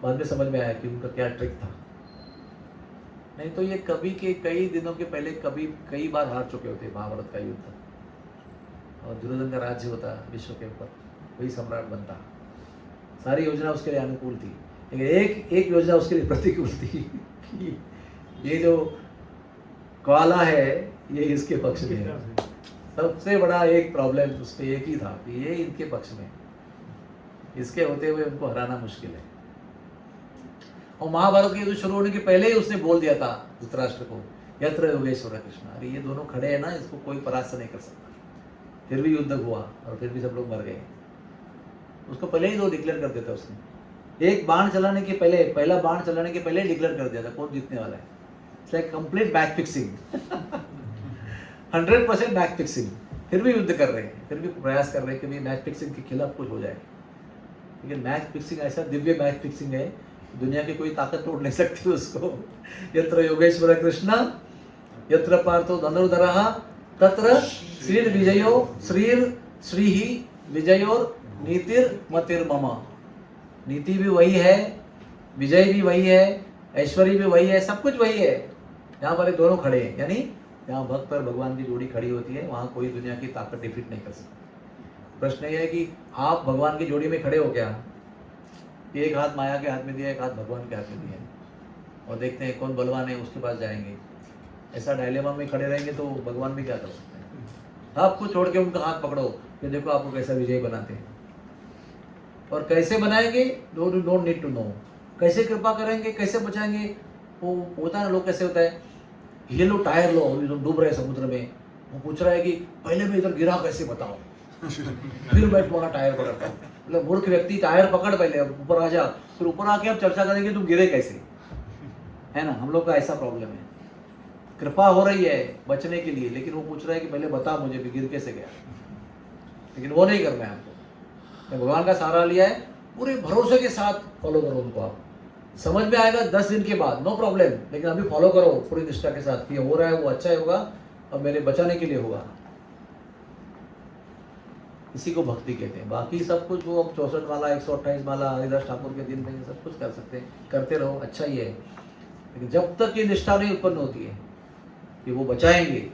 बाद में समझ में आया कि उनका क्या ट्रिक था। नहीं तो ये कभी के कई दिनों के पहले कई बार हार चुके होते महाभारत का युद्ध, और दुर्योधन का राज्य होता विश्व के ऊपर, वही सम्राट बनता। सारी योजना उसके लिए अनुकूल थी, लेकिन एक योजना उसके लिए प्रतिकूल थी कि ये जो काला है ये इसके पक्ष में है। सबसे बड़ा एक प्रॉब्लम उसके एक ही था कि ये इनके पक्ष में, इसके होते हुए उनको हराना मुश्किल है। और महाभारत के युद्ध शुरू होने के पहले ही उसने बोल दिया था धृतराष्ट्र को, यत्र योगेश्वर कृष्ण, अरे ये दोनों खड़े हैं ना, इसको कोई परास्त नहीं कर सकता। फिर भी युद्ध हुआ और फिर भी सब लोग मर गए। उसको पहले ही 2 डिक्लेयर कर दिया था उसने। एक बाण चलाने के पहले, पहला बाण चलाने के पहले डिक्लेयर कर दिया था कौन जीतने वाला है। It's like complete back fixing 100% back fixing फिर भी युद्ध कर रहे हैं, फिर भी प्रयास कर रहे हैं कि भाई मैच फिक्सिंग के खिलाफ कुछ हो जाए। लेकिन मैच फिक्सिंग ऐसा दिव्य मैच फिक्सिंग है, दुनिया की कोई ताकत तोड़ नहीं सकती उसको। यत्र योगेश्वर कृष्ण यत्र पार्थो धनुर्धरः तत्र श्रीर विजयो श्रीर श्रीहि विजयोर नीतिर मतिर मम। नीति भी वही है, विजय भी वही है, ऐश्वर्य भी वही है, सब कुछ वही है। यहाँ पर ये दोनों खड़े हैं, यानी जहाँ भक्त और भगवान की जोड़ी खड़ी होती है वहाँ कोई दुनिया की ताकत डिफीट नहीं कर सकती। प्रश्न ये है कि आप भगवान की जोड़ी में खड़े हो क्या? एक हाथ माया के हाथ में दिया, एक हाथ भगवान के हाथ में दिया, और देखते हैं कौन बलवान है उसके पास जाएंगे। ऐसा डायलेमा में खड़े रहेंगे तो भगवान भी क्या कर सकते हैं। आपको छोड़ के उनका हाथ पकड़ो कि देखो आपको कैसा विजय बनाते हैं, और कैसे बनाएंगे डोंट नीड टू नो। कैसे कृपा करेंगे, कैसे बचाएंगे, वो होता है ना, लोग कैसे होता है, ये लो टायर लो, अभी तो डूब रहे हैं समुद्र में, वो पूछ रहा है कि पहले मैं इधर गिरा कैसे बताओ, फिर मैं तुम्हारा टायर पकड़ता हूँ। मतलब मूर्ख व्यक्ति, टायर पकड़ पहले, अब ऊपर आ जा, फिर ऊपर आके हम चर्चा करेंगे तुम गिरे कैसे, है ना। हम लोग का ऐसा प्रॉब्लम है। कृपा हो रही है बचने के लिए, लेकिन वो पूछ रहा है कि पहले बता मुझे भी गिर कैसे गया। लेकिन वो नहीं करना है हमको। भगवान का सहारा लिया है, पूरे भरोसे के साथ फॉलो करो उनको। आप समझ में आएगा 10 दिन के बाद, नो प्रॉब्लम, लेकिन अभी फॉलो करो पूरी निष्ठा के साथ कि हो रहा है वो अच्छा ही होगा और मेरे बचाने के लिए होगा। इसी को भक्ति कहते हैं। बाकी सब कुछ वो 64 माला 128 माला हरिदास ठाकुर के दिन में सब कुछ कर सकते हैं, करते रहो, अच्छा ही है। लेकिन जब तक ये निष्ठा नहीं उत्पन्न होती है कि वो बचाएंगे,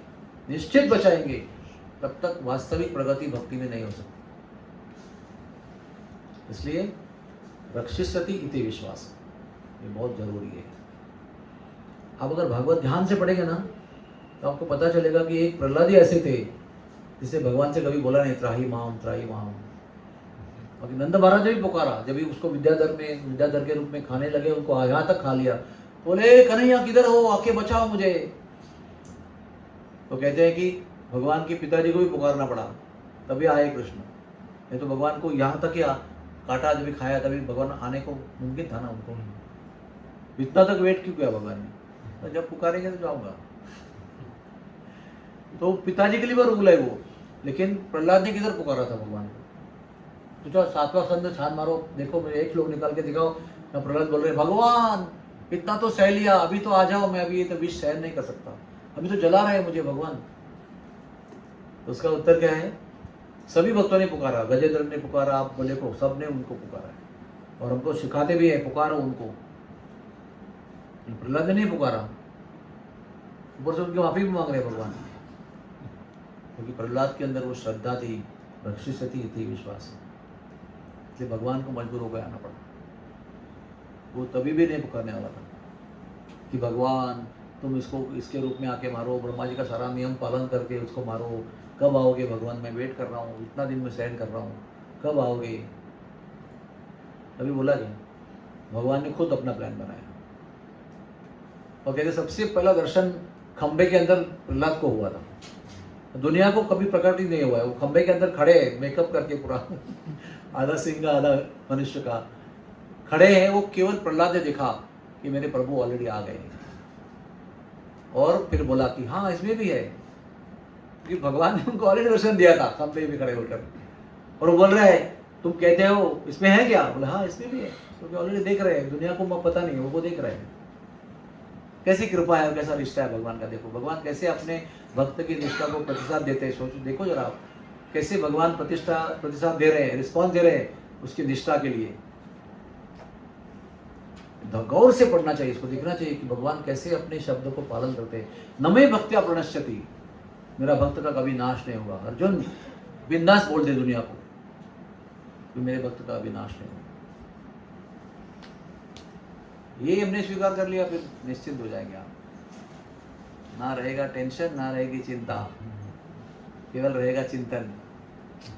निश्चित बचाएंगे, तब तक वास्तविक प्रगति भक्ति में नहीं हो सकती। इसलिए रक्षिष्यति इति विश्वास, ये बहुत जरूरी है। आप अगर भागवत ध्यान से पढ़ेंगे ना तो आपको पता चलेगा कि एक प्रहलाद ऐसे थे जिसे भगवान से कभी बोला नहीं त्राही माम त्राही माम। बाकी नंद महाराज ने भी पुकारा, जब भी उसको विद्याधर के रूप में खाने लगे, उनको यहाँ तक खा लिया, बोले कन्हैया किधर हो, आके बचाओ मुझे। तो कहते हैं कि भगवान के पिताजी को भी पुकारना पड़ा, तभी आए कृष्ण। नहीं तो भगवान को यहाँ तक या काटा जब भी खाया तभी भगवान आने को मुमकिन था ना उनको। इतना तक वेट क्यों किया भगवान ने? तो जब पुकारेंगे तो जाऊंगा। तो पिताजी के लिए रूल है वो, लेकिन प्रहलाद ने किधर पुकारा था भगवान को? तो जो 7वां स्कंद छान मारो, देखो मेरे एक श्लोक निकाल के दिखाओ। ना प्रहलाद बोल रहे भगवान इतना तो सह लिया, अभी तो आ जाओ, मैं अभी ये तो विष सहन नहीं कर सकता, अभी तो जला रहे हैं मुझे भगवान। तो उसका उत्तर क्या है? सभी भक्तों ने पुकारा, गजेंद्र ने पुकारा, आप बोले को, सब ने उनको पुकारा है, और हमको सिखाते भी है पुकारो उनको। प्रहलाद ने नहीं पुकारा, ऊपर से उनकी माफी भी मांग रहे भगवान, क्योंकि प्रहलाद के अंदर वो श्रद्धा थी, रक्षिष्यति इति विश्वास। इसलिए भगवान को मजबूर होकर आना पड़ा। वो तभी भी नहीं पुकारने वाला था कि भगवान तुम इसको इसके रूप में आके मारो, ब्रह्मा जी का सारा नियम पालन करके उसको मारो, कब आओगे भगवान, मैं वेट कर रहा हूँ, इतना दिन में सहन कर रहा हूँ, कब आओगे। तभी बोला गया, भगवान ने खुद अपना प्लान बनाया। और कहते सबसे पहला दर्शन खंबे के अंदर प्रहलाद को हुआ था, दुनिया को कभी प्रकट ही नहीं हुआ है। वो खंबे के अंदर खड़े मेकअप करके पूरा आधा सिंह का आधा मनुष्य का खड़े हैं, वो केवल प्रहलाद ने देखा कि मेरे प्रभु ऑलरेडी आ गए, और फिर बोला कि हाँ इसमें भी है, क्योंकि भगवान ने उनको ऑलरेडी दर्शन दिया था खंबे में खड़े होकर। और वो बोल रहा है तुम कहते हो इसमें है क्या? बोले हाँ इसमें भी है, क्योंकि ऑलरेडी देख रहे हैं, दुनिया को पता नहीं है, वो देख रहे हैं। कैसी कृपा है, कैसा रिश्ता है भगवान का। देखो भगवान कैसे अपने भक्त की निष्ठा को प्रतिसाद देते हैं। सोचो, देखो जरा आप, कैसे भगवान प्रतिसाद दे रहे हैं, रिस्पॉन्स दे रहे हैं उसकी निष्ठा के लिए। गौर से पढ़ना चाहिए, इसको देखना चाहिए कि भगवान कैसे अपने शब्द को पालन करते हैं। नमे भक्त्या प्रणश्यति, मेरा भक्त का कभी नाश नहीं होगा। अर्जुन बिंदास बोल दे दुनिया को कि मेरे भक्त का अभी नाश नहीं होगा। ये हमने स्वीकार कर लिया, फिर निश्चिंत हो जाएंगे आप। ना रहेगा टेंशन, ना रहेगी चिंता, केवल रहेगा चिंतन।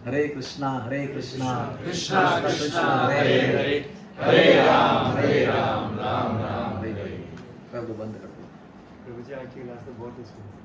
हरे कृष्णा कृष्णा कृष्णा हरे हरे, हरे राम राम राम हरे हरे। कर दो, बंद कर दो। प्रभु जी, आपकी क्लास तो बहुत अच्छी है।